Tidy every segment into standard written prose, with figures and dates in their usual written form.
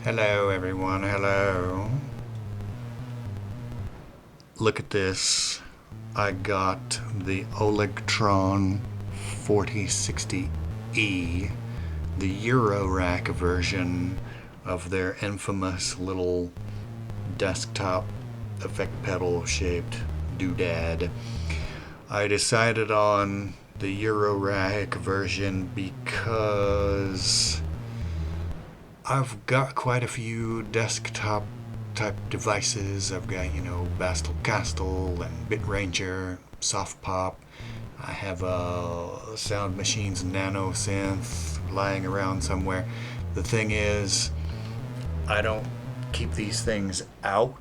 Hello everyone, hello. Look at this. I got the Olegtron 4060E, the Euro rack version of their infamous little desktop effect pedal shaped doodad. I decided on the Euro rack version because I've got quite a few desktop type devices. I've got, Bastel Castle and BitRanger, Soft Pop. I have a Sound Machines Nano Synth lying around somewhere. The thing is, I don't keep these things out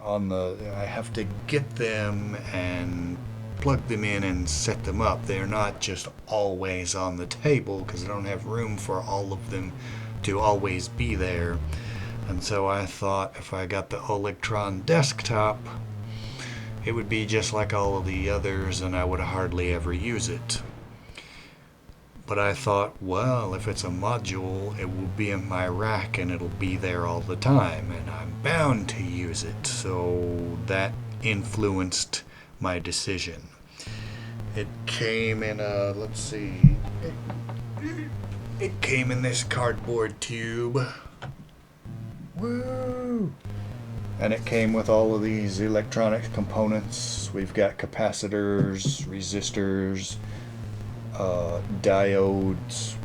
I have to get them and plug them in and set them up. They're not just always on the table because I don't have room for all of them to always be there. And so I thought if I got the Olegtron desktop, it would be just like all of the others and I would hardly ever use it. But I thought, well, if it's a module, it will be in my rack and it'll be there all the time and I'm bound to use it. So that influenced my decision. It came in a, let's see, it came in this cardboard tube. Woo! And it came with all of these electronic components. We've got capacitors, resistors, diodes,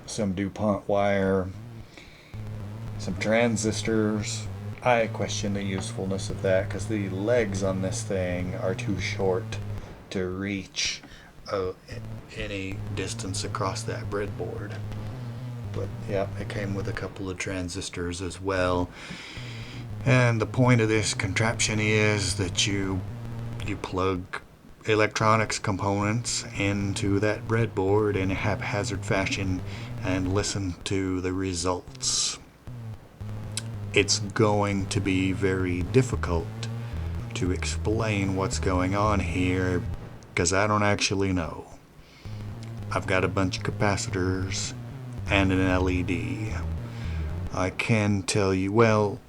some DuPont wire, some transistors. I question the usefulness of that because the legs on this thing are too short to reach any distance across that breadboard. But yeah, it came with a couple of transistors as well. And the point of this contraption is that you plug electronics components into that breadboard in a haphazard fashion and listen to the results. It's going to be very difficult to explain what's going on here because I don't actually know. I've got a bunch of capacitors and an LED. I can tell you, well,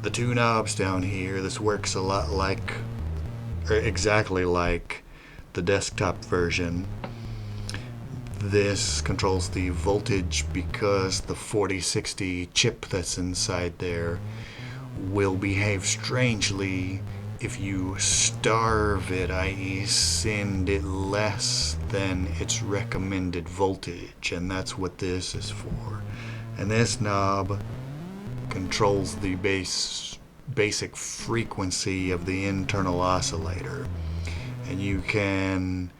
the two knobs down here, this works a lot like, or exactly like the desktop version. This controls the voltage because the 4060 chip that's inside there will behave strangely if you starve it, i.e. send it less than its recommended voltage, and that's what this is for. And this knob controls the basic frequency of the internal oscillator, and you can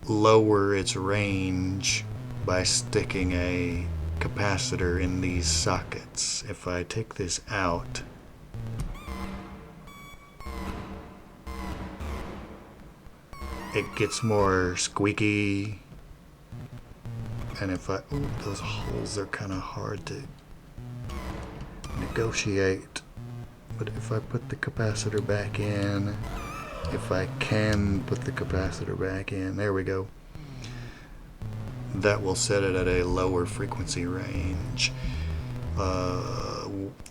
lower its range by sticking a capacitor in these sockets. If I take this out, it gets more squeaky, and if those holes are kind of hard to negotiate, but if I put the capacitor back in, if I can put the capacitor back in, there we go, that will set it at a lower frequency range.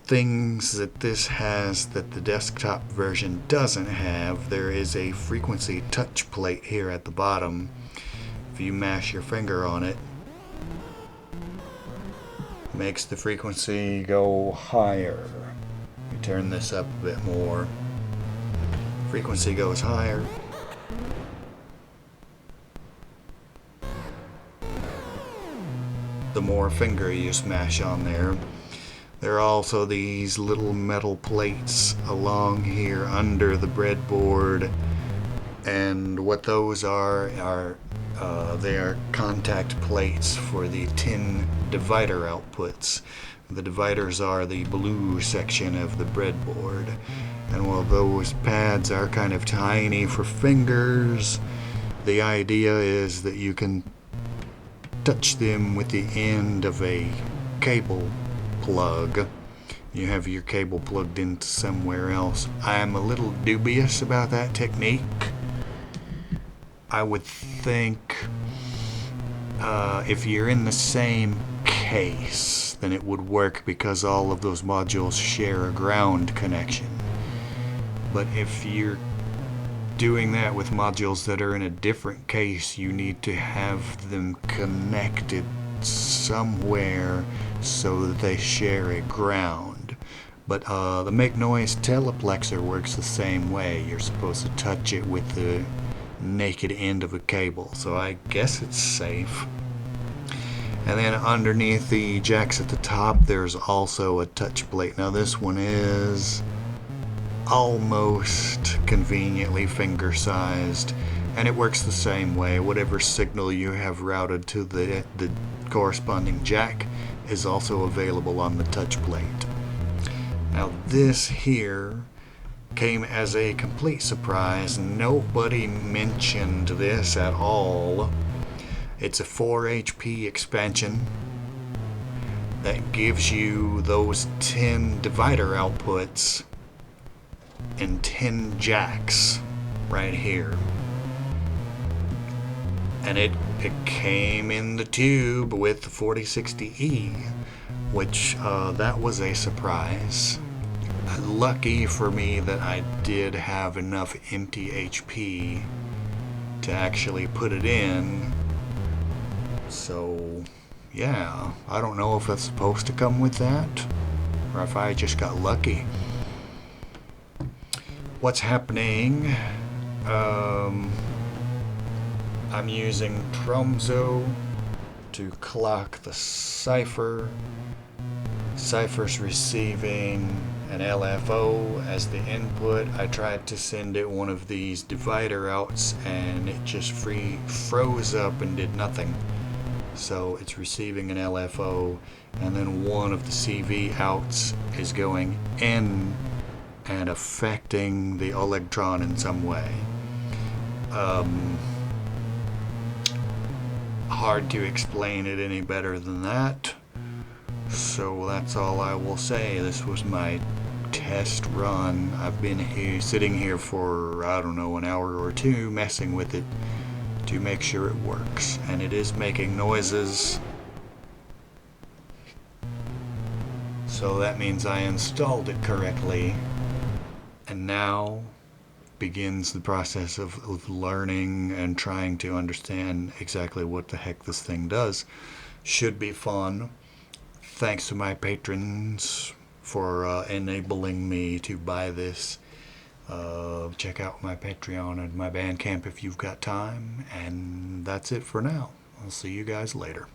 Things that this has that the desktop version doesn't have, there is a frequency touch plate here at the bottom. If you mash your finger on it, makes the frequency go higher. You turn this up a bit more, frequency goes higher. The more finger you smash on there. There are also these little metal plates along here under the breadboard, and what those are they are contact plates for the 10 divider outputs. The dividers are the blue section of the breadboard, and while those pads are kind of tiny for fingers, the idea is that you can touch them with the end of a cable plug. You have your cable plugged into somewhere else. I'm a little dubious about that technique. I would think if you're in the same case, then it would work because all of those modules share a ground connection. But if you're doing that with modules that are in a different case, you need to have them connected somewhere so that they share a ground. But the Make Noise teleplexer works the same way. You're supposed to touch it with the naked end of a cable, so I guess it's safe. And then underneath the jacks at the top, there's also a touch plate. Now this one is almost conveniently finger sized, and it works the same way. Whatever signal you have routed to the corresponding jack is also available on the touch plate. Now this here came as a complete surprise. Nobody mentioned this at all. It's a 4 HP expansion that gives you those 10 divider outputs and 10 jacks right here. And it came in the tube with the 4060E, which that was a surprise. Lucky for me that I did have enough empty HP to actually put it in. So yeah, I don't know if that's supposed to come with that or if I just got lucky. What's happening? I'm using Tromso to clock the cipher. Cipher's receiving an LFO as the input. I tried to send it one of these divider outs and it just froze up and did nothing. So it's receiving an LFO, and then one of the CV outs is going in and affecting the Olegtron in some way. Hard to explain it any better than that. So that's all I will say. This was my test run. I've been here, sitting here for, I don't know, an hour or two messing with it to make sure it works. And it is making noises. So that means I installed it correctly. And now begins the process of learning and trying to understand exactly what the heck this thing does. Should be fun. Thanks to my patrons for enabling me to buy this. Check out my Patreon and my Bandcamp if you've got time. And that's it for now. I'll see you guys later.